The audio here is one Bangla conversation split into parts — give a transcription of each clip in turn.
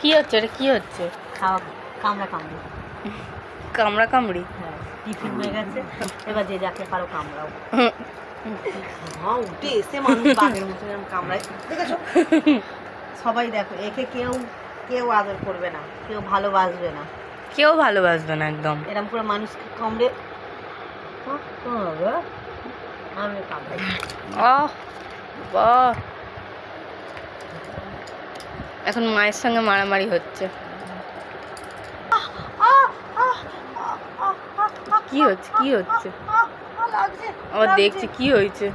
কি হচ্ছে এটা? কি হচ্ছে? খাওয়া কামড়া কামড়ি। কামড়া কামড়ি? হ্যাঁ, টিফিন হয়ে গেছে, এবার যে যাকে পারো কামড়াও। হ্যাঁ, উঠে এসে মানুষ বাঘের মতো এরকম কামড়ায়, দেখেছো? সবাই দেখো, একে কেউ কেউ আদর করবে না, কেউ ভালোবাসবে না, কেউ ভালোবাসবে না একদম। এরকম করে মানুষকে কামড়ে আমি কামড়াই। আহ বাহ, এখন মায়ের সঙ্গে মারামারি হচ্ছে। কি হচ্ছে? কি হচ্ছে? আবার দেখছি কি হয়েছে।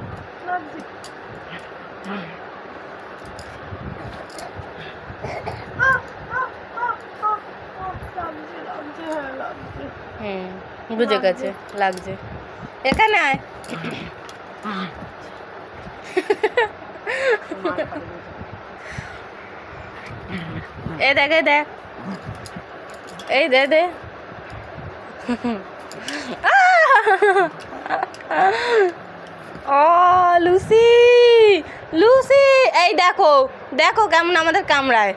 বুঝে গেছে, লাগছে। এখানে আয়। এই দেখ, এই দেখ, এই দে দে। ও লুসি, লুসি, এই দেখো, দেখো কেমন আমাদের কামড়ায়।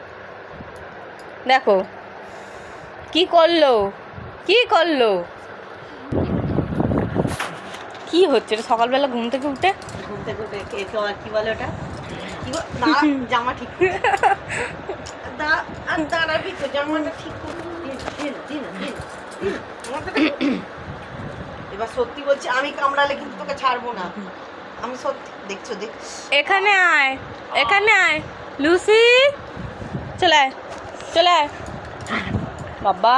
দেখো কি করলো, কি করলো। কি হচ্ছে এটা সকালবেলা ঘুম থেকে উঠে? ঘুম থেকে উঠে কি বলে ওটা, কি জামা ঠিক দাঁড়াবি তো, জামাটা ঠিক করে এবার সত্যি বলছি, আমি কামড়ালে কিন্তু তোকে ছাড়বো না, আমি সত্যি। দেখছো দেখ, এখানে আয়, এখানে আয় লুসি, চলে আয়, চলে আয় বাবা।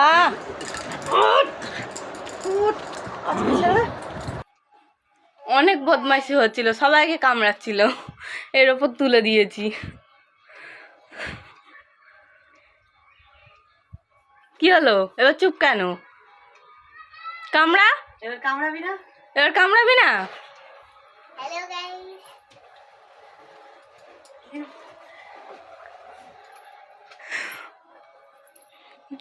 অনেক বদমাইশি হচ্ছিল, সবাইকে কামড়াচ্ছিল, এর ওপর তুলে দিয়েছি। কি হলো এবার? চুপ কেন? কামড়া, এবার কামড়াবি না, এবার কামড়াবি না? হ্যালো গাইস,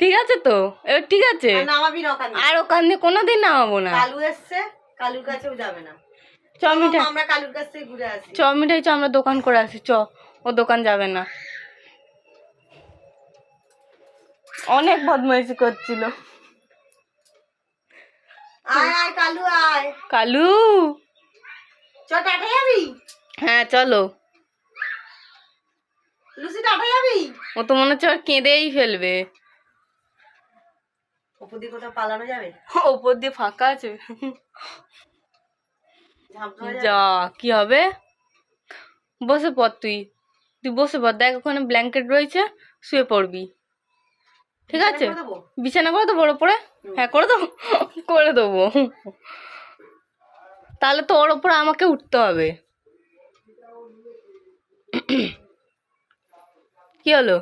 ঠিক আছে তো, এবার ঠিক আছে। নামাবি না ওখানে, আর ওখান দিয়ে কোনোদিন নামাবো না। কালু এসছে, কালুর কাছেও যাবে না। চ মিঠাই, আমরা কালুর কাছ থেকে ঘুরে আসি। চ মিঠাই, চ আমরা দোকান করে আসি, চ। ও দোকান যাবে না, অনেক বদমাইশি করছিল। আয় আয় কালু, আয় কালু। চ, টাটা যাবি? হ্যাঁ চলো। লুসি টাটা যাবি? ও তো মনে হচ্ছে আর কেঁদেই ফেলবে। ওপর দিয়ে কোথাও পালানো যাবে? ওপর দিয়ে ফাঁকা আছে, ঝাঁপ দেওয়া যাবে? যা কি হবে? বসে পড়, তুই তুই বসে পড়, দেখ ওখানে ব্ল্যাঙ্কেট রয়েছে, শুয়ে পড়বি, ঠিক বিছানা আছে? করে দেবো? বিছানা করে দেবো ওর ওপরে? হ্যাঁ করে দেবো, করে দেবো। তাহলে তো ওর ওপরে আমাকে উঠতে হবে। কি হলো?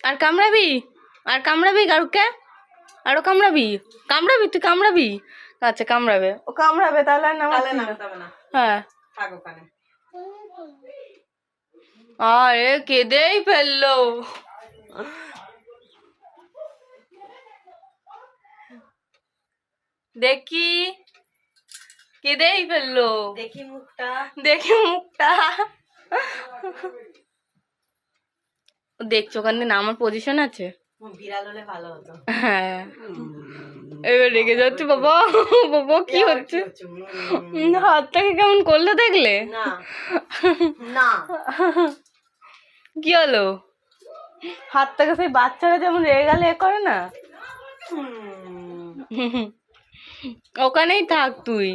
আর কামড়াবি? আর কামড়াবি কারুকে? আরো কামড়াবি? কামড়াবি? তুই কামড়াবি? আচ্ছা কামড়াবে, ও কামড়াবে, তাহলে আর তাহলে নামাচ্ছি না। নামতে হবে না, হ্যাঁ। থাক ওখানে। আরে কেঁদেই ফেললো। দেখি, কেঁদেই ফেললো, দেখি মুখটা, দেখি মুখটা। দেখছো ওখানে না আমার পজিশন আছে? বিড়াল হলে ভালো হতো। হ্যাঁ, এবার রেগে যাচ্ছে বাবা। বাবা কি হচ্ছে? হাতটাকে কেমন করলে দেখলে? না না, কি হলো? হাতটাকে সেই বাচ্চারা যেমন রেগে গেলে এ করে না, ওখানেই থাক তুই।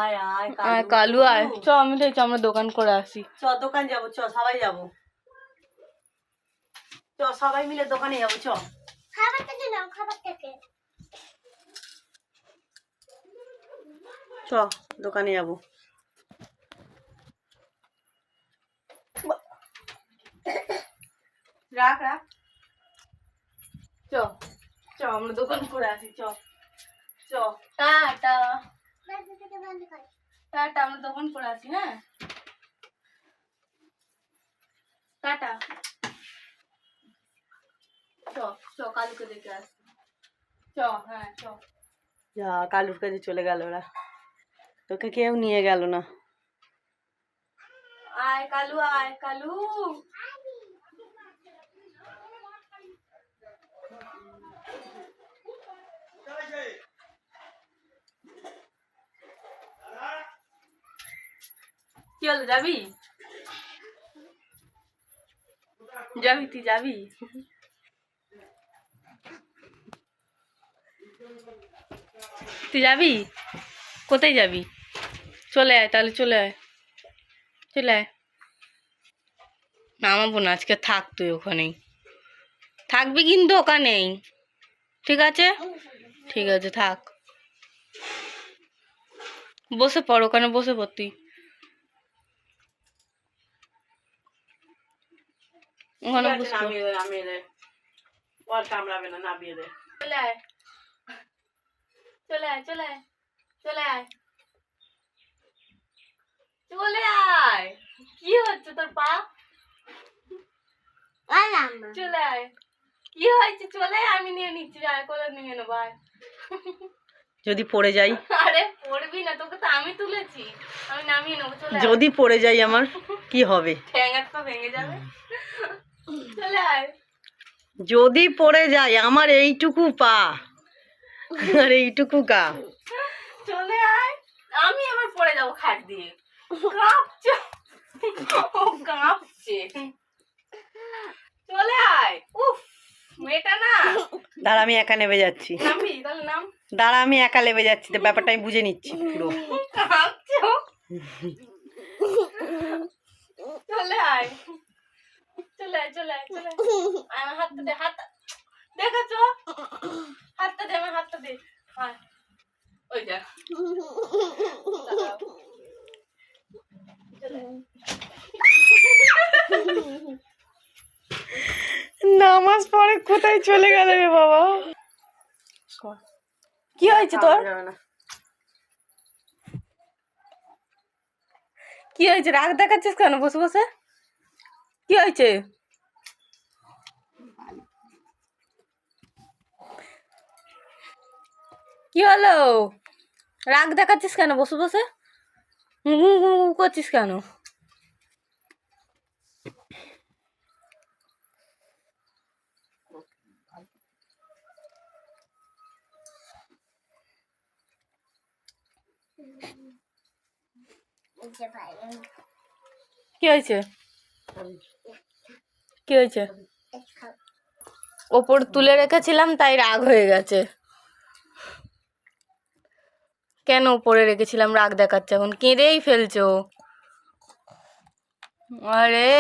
আয় আয় আয় কালু আয়, চ আমি তো আমরা দোকান করে আসি। চ, দোকান যাবো, চ সবাই যাবো, চ সবাই মিলে দোকানে যাবো, চ। খাবারটা দিলাম, খাবার থেকে চ, দোকানে যাবো। রাখ রাখ, চ চ আমরা দোকান করে আসি, চ চ। টাটা, টাটা, আমরা দোকান করে আসি। হ্যাঁ টাটা, চ চ কালুকে দেখে আসি, চ। হ্যাঁ চ। যা কালুর কাছে চলে গেল ওরা, তোকে কেউ নিয়ে গেল না। আয় কালু, আয় কালু। কি হলো, যাবি? যাবি, তুই যাবি? তুই যাবি? কোথায় যাবি? চলে আয় তাহলে, চলে আয়, চলে আয়। নামাবো না আজকে, থাক তুই ওখানেই থাকবি, কিন্তু ওখানেই, ঠিক আছে? ঠিক আছে, থাক, বসে পড় ওখানে, বসে পড় তুই ওখানে, বসে পড়। নামিয়ে দে, ওর কামড়াবে না, নামিয়ে দে। চলে আয়, চলে আয়, চলে আয়, চলে আয়, চলে আয়। কি হচ্ছে তোর পা? চলে আয়, কি হয়েছে? চলে আয়, আমি নিয়ে নিচ্ছি, আয়, কোলে নিয়ে নেবো, আয়। যদি পড়ে যাই? আরে পড়বি না, তোকে তো আমি তুলেছি, আমি নামিয়ে নেবো, চলে আয়। যদি পড়ে যাই আমার কি হবে? ঠ্যাঙার তো ভেঙে যাবে, চলে আয়। যদি পড়ে যাই, আমার এইটুকু পা আর এইটুকু গা। চলে আয়, আমি আবার পড়ে যাবো খাট দিয়ে, কাঁপছে, ও কাঁপছে। চলে আয়, উফ, মেয়েটা না। দাঁড়া, আমি একা নেমে যাচ্ছি। নামবি তাহলে, নাম। দাঁড়া, আমি একা নেমে যাচ্ছি, তো ব্যাপারটা আমি বুঝে নিচ্ছি পুরো। কাঁপছে ও। চলে আয়, চলে আয়, চলে আয়, চলে আয়। আমার হাতটা দে, হাতটা দেখাচ্ছ, হাতটা দে, আমার হাতটা দে। আয়, ওই যা, দাঁড়াও। চলে আয়। নামাজ পড়ে কোথায় চলে গেল রে বাবা? কি হয়েছে তোর? কি হয়েছে? রাগ দেখাচ্ছিস কেন বসে বসে? কি হয়েছে? কি হলো? রাগ দেখাচ্ছিস কেন বসে বসে? করছিস কেন? কি হয়েছে? কি হয়েছে? ওপর তুলে রেখেছিলাম তাই রাগ হয়ে গেছে। কেন উপরে রেখেছিলাম রাগ দেখাচ্ছে এখন? কেঁদেই ফেলছো। আরে